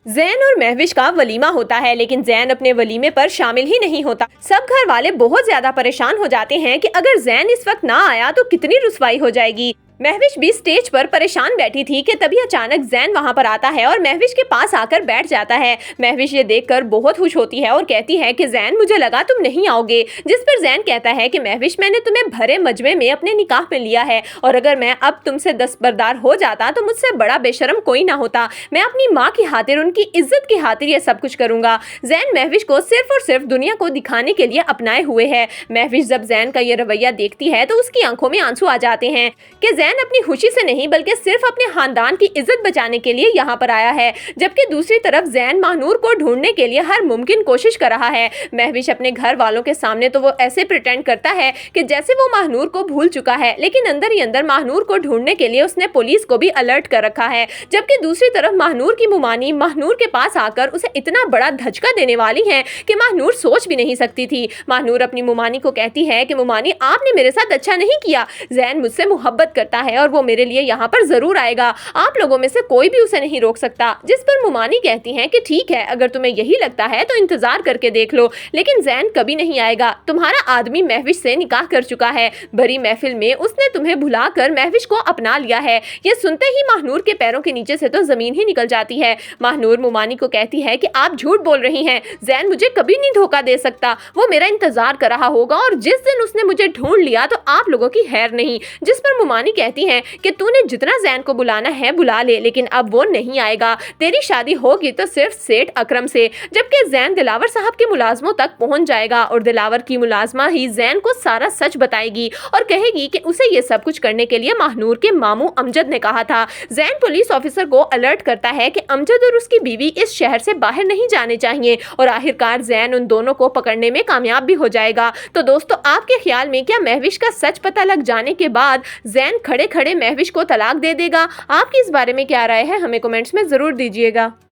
जैन और महविश का वलीमा होता है, लेकिन जैन अपने वलीमे पर शामिल ही नहीं होता। सब घर वाले बहुत ज्यादा परेशान हो जाते हैं कि अगर जैन इस वक्त ना आया तो कितनी रुसवाई हो जाएगी। महविश भी स्टेज पर परेशान बैठी थी कि तभी अचानक जैन वहां पर आता है और महविश के पास आकर बैठ जाता है। महविश ये देखकर बहुत खुश होती है और कहती है कि जैन, मुझे लगा तुम नहीं आओगे। जिस पर जैन कहता है कि महविश, मैंने तुम्हें भरे मजमे में अपने निकाह में लिया है और अगर मैं अब तुमसे दस्तबरदार हो जाता तो मुझसे बड़ा बेशरम कोई ना होता। मैं अपनी माँ की खातिर, उनकी इज्जत की खातिर ये सब कुछ करूंगा। जैन महविश को सिर्फ और सिर्फ दुनिया को दिखाने के लिए अपनाए हुए है। महविश जब जैन का ये रवैया देखती है तो उसकी आंखों में आंसू आ जाते हैं कि जैन अपनी खुशी से नहीं बल्कि सिर्फ अपने खानदान की इज्जत बचाने के लिए यहाँ पर आया है। जबकि दूसरी तरफ जैन महानूर को ढूंढने के लिए हर मुमकिन कोशिश कर रहा है। महविश अपने घर वालों के सामने तो वो ऐसे प्रिटेंड करता है कि जैसे वो महानूर को भूल चुका है, लेकिन अंदर ही अंदर महानूर को ढूंढने के लिए उसने पुलिस को भी अलर्ट कर रखा है। जबकि दूसरी तरफ महानूर की मुमानी महानूर के पास आकर उसे इतना बड़ा धचका देने वाली है कि महानूर सोच भी नहीं सकती थी। महानूर अपनी मुमानी को कहती है कि मुमानी, आपने मेरे साथ अच्छा नहीं किया। जैन मुझसे मोहब्बत करता है और वो मेरे लिए यहाँ पर जरूर आएगा। आप लोगों में से कोई भी उसे नहीं रोक सकता। जिस पर मुमानी कहती हैं कि ठीक है, अगर तुम्हें यही लगता है तो इंतजार करके देख लो, लेकिन जैन कभी नहीं आएगा। तुम्हारा आदमी महविश से निकाह कर चुका है। बड़ी महफिल में उसने तुम्हें भुलाकर महविश को अपना लिया है। ये सुनते ही महानूर के पैरों के नीचे से तो जमीन ही निकल जाती है। महानूर मुमानी को कहती है कि आप झूठ बोल रही हैं। जैन मुझे कभी नहीं धोखा दे सकता। वो मेरा इंतजार कर रहा होगा और जिस दिन उसने मुझे ढूंढ लिया तो आप लोगों की खैर नहीं। जिस पर मुमानी कहती है कि तूने जितना जैन को बुलाना है बुला ले, लेकिन अब वो नहीं आएगा। तेरी शादी होगी तो सिर्फ सेठ अकरम से। जबकि जैन दिलावर साहब के मुलाजमों तक पहुंच जाएगा और दिलावर की मुलाजमा ही जैन को सारा सच बताएगी और कहेगी कि उसे ये सब कुछ करने के लिए महानूर के मामू अमजद ने कहा था। जैन पुलिस ऑफिसर को अलर्ट करता है कि अमजद और उसकी बीवी इस शहर से बाहर नहीं जाने चाहिए और आखिरकार जैन उन दोनों को पकड़ने में कामयाब भी हो जाएगा। तो दोस्तों, आपके ख्याल में क्या महविश का सच पता लग जाने के बाद जैन खड़े खड़े महविश को तलाक दे देगा? आपकी इस बारे में क्या राय है, हमें कमेंट्स में जरूर दीजिएगा।